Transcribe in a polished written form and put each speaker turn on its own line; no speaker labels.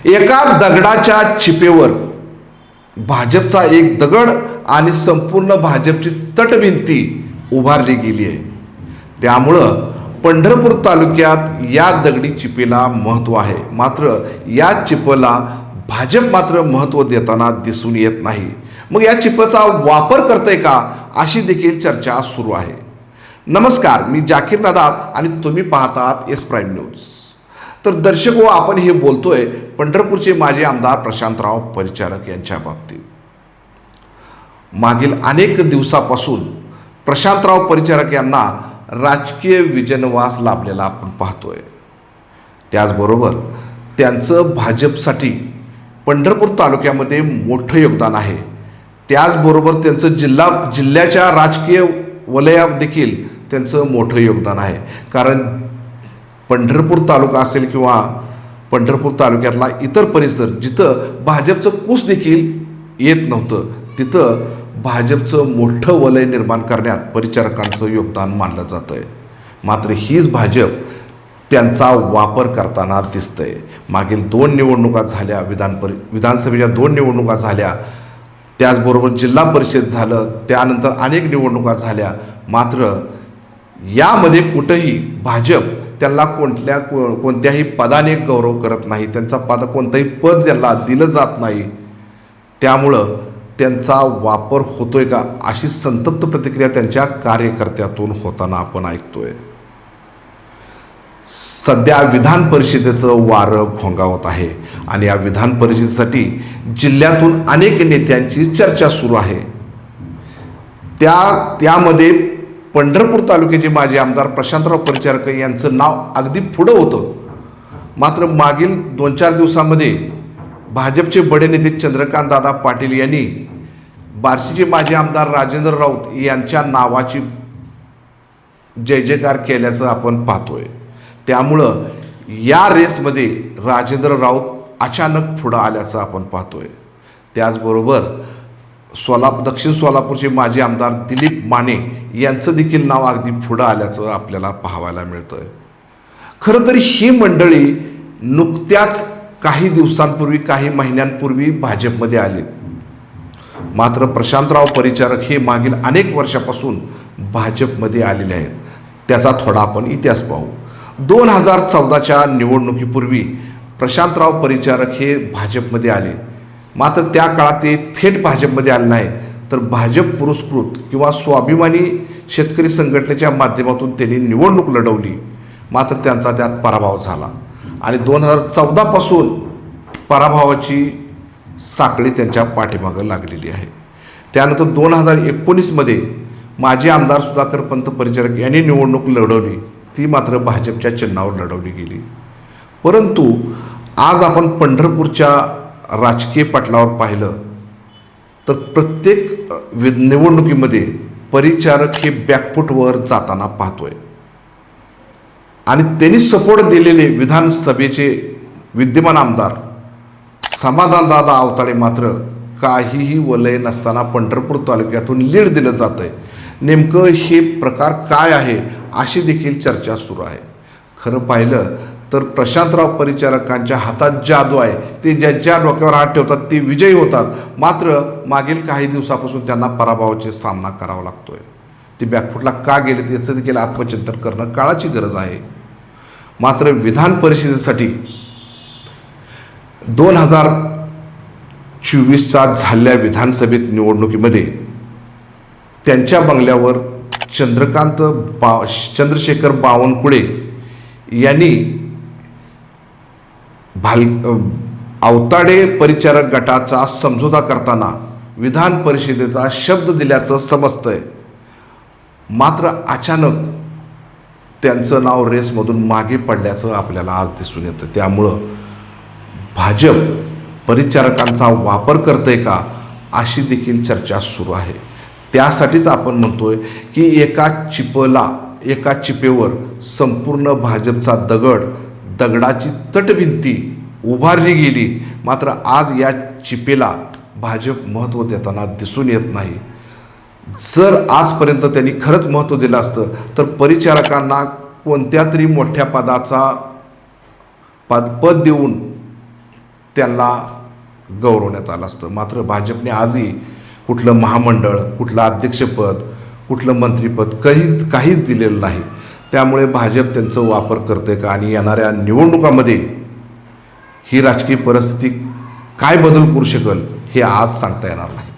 एका दगडाच्या चिपेवर भाजपचा एक दगड आणि संपूर्ण भाजपची तटभिंती उभारली गेली आहे. त्यामुळं पंढरपूर तालुक्यात या दगडी चिपेला महत्त्व आहे. मात्र या चिपेला भाजप मात्र महत्त्व देताना दिसून येत नाही. मग या चिपेचा वापर करतंय का, अशी देखील चर्चा सुरू आहे. नमस्कार, मी जाकीर नदाब आणि तुम्ही पाहतात एस प्राईम न्यूज. तर दर्शको, आपण हे बोलतोय पंढरपूरचे माजी आमदार प्रशांतराव परिचारक यांच्या बाबतीत. मागील अनेक दिवसापासून प्रशांतराव परिचारक यांना राजकीय विजनवास लाभलेला आपण पाहतोय. त्याचबरोबर त्यांचं भाजपसाठी पंढरपूर तालुक्यामध्ये मोठं योगदान आहे. त्याचबरोबर त्यांचं जिल्ह्याच्या राजकीय वलयात देखील त्यांचं मोठं योगदान आहे. कारण पंढरपूर तालुका असेल किंवा पंढरपूर तालुक्यातला इतर परिसर जिथं भाजपचं कूस देखील येत नव्हतं, तिथं भाजपचं मोठं वलय निर्माण करण्यात परिचारकांचं योगदान मानलं जातं आहे. मात्र हीच भाजप त्यांचा वापर करताना दिसतंय. मागील 2 निवडणुका झाल्या, विधानसभेच्या 2 निवडणुका झाल्या, त्याचबरोबर जिल्हा परिषद झालं, त्यानंतर अनेक निवडणुका झाल्या. मात्र यामध्ये कुठंही भाजप त्यांना कोणत्याही पदाने गौरव करत नाही. त्यांचा कोणतंही पद त्यांना दिलं जात नाही. त्यामुळं त्यांचा वापर होतोय का, अशी संतप्त प्रतिक्रिया त्यांच्या कार्यकर्त्यातून होताना आपण ऐकतोय. सध्या विधान परिषदेचं वारं घोंगावत आहे आणि या विधान परिषदेसाठी जिल्ह्यातून अनेक नेत्यांची चर्चा सुरू आहे. त्यामध्ये पंढरपूर तालुक्याचे माजी आमदार प्रशांतराव परिचारक यांचं नाव अगदी पुढं होतं. मात्र मागील 2-4 दिवसामध्ये भाजपचे बडे नेते चंद्रकांत दादा पाटील यांनी बार्शीचे माजी आमदार राजेंद्र राऊत यांच्या नावाची जय जयकार केल्याचं आपण पाहतोय. त्यामुळं या रेसमध्ये राजेंद्र राऊत अचानक पुढं आल्याचं आपण पाहतोय. त्याचबरोबर दक्षिण सोलापूरचे माजी आमदार दिलीप माने यांचं देखील नाव अगदी पुढं आल्याचं आपल्याला पाहायला मिळतंय. खरं तर ही मंडळी नुकत्याच काही दिवसांपूर्वी, काही महिन्यांपूर्वी भाजपमध्ये आलीत. मात्र प्रशांतराव परिचारक हे मागील अनेक वर्षापासून भाजपमध्ये आलेले आहेत. त्याचा थोडा आपण इतिहास पाहू. 2014च्या निवडणुकीपूर्वी प्रशांतराव परिचारक हे भाजपमध्ये आले. मात्र त्या काळात ते थेट भाजपमध्ये आले नाही, तर भाजप पुरस्कृत किंवा स्वाभिमानी शेतकरी संघटनेच्या माध्यमातून त्यांनी निवडणूक लढवली. मात्र त्यांचा त्यात पराभव झाला आणि 2014 पासून पराभवाची साखळी त्यांच्या पाठीमागं लागलेली आहे. त्यानंतर 2019मध्ये माजी आमदार सुधाकर पंत परिचारक यांनी निवडणूक लढवली. ती मात्र भाजपच्या चिन्हावर लढवली गेली. परंतु आज आपण पंढरपूरच्या राजकीय पटलावर पाहिलं तर प्रत्येक निवडणुकीमध्ये परिचारक हे बॅकफूटवर जाताना पाहतोय. आणि त्यांनी सपोर्ट दिलेले विधानसभेचे विद्यमान आमदार समाधानदादा आवताडे मात्र काहीही वलय नसताना पंढरपूर तालुक्यातून लीड दिलं जातं आहे. नेमकं हे प्रकार काय आहे, अशी देखील चर्चा सुरू आहे. खरं पाहिलं तर प्रशांतराव परिचारकांच्या हातात जादू आहे. ते ज्या डोक्यावर हात ठेवतात ते विजयी होतात. मात्र मागील काही दिवसापासून त्यांना पराभवाचा सामना करावा लागतोय. ते बॅकफुटला का गेले त्याचं देखील आत्मचिंतन करणं काळाची गरज आहे. मात्र विधान परिषदेसाठी 2024च्या झालेल्या विधानसभेत निवडणुकीमध्ये त्यांच्या बंगल्यावर चंद्रशेखर बावनकुळे यांनी आवताडे परिचारक गटाचा समझोता करताना विधान परिषदेचा शब्द दिल्याचं समजतंय. मात्र अचानक त्यांचं नाव रेसमधून मागे पडल्याचं आपल्याला आज दिसून येतं. त्यामुळं भाजप परिचारकांचा वापर करते का, अशी देखील चर्चा सुरू आहे. त्यासाठीच आपण म्हणतोय की एका चिपेवर संपूर्ण भाजपचा दगडाची तटभिंती उभारली गेली. मात्र आज या चिपेला भाजप महत्त्व देताना दिसून येत नाही. जर आजपर्यंत त्यांनी खरंच महत्त्व दिलं असतं तर परिचारकांना कोणत्या तरी मोठ्या पद देऊन त्यांना गौरवण्यात आलं असतं. मात्र भाजपने आजही कुठलं महामंडळ, कुठलं अध्यक्षपद, कुठलं मंत्रिपद काहीच दिलेलं नाही. त्यामुळे भाजप त्यांचा वापर करते का आणि येणाऱ्या निवडणुकामध्ये ही राजकीय परिस्थिती काय बदल करू शकेल हे आज सांगता येणार नाही.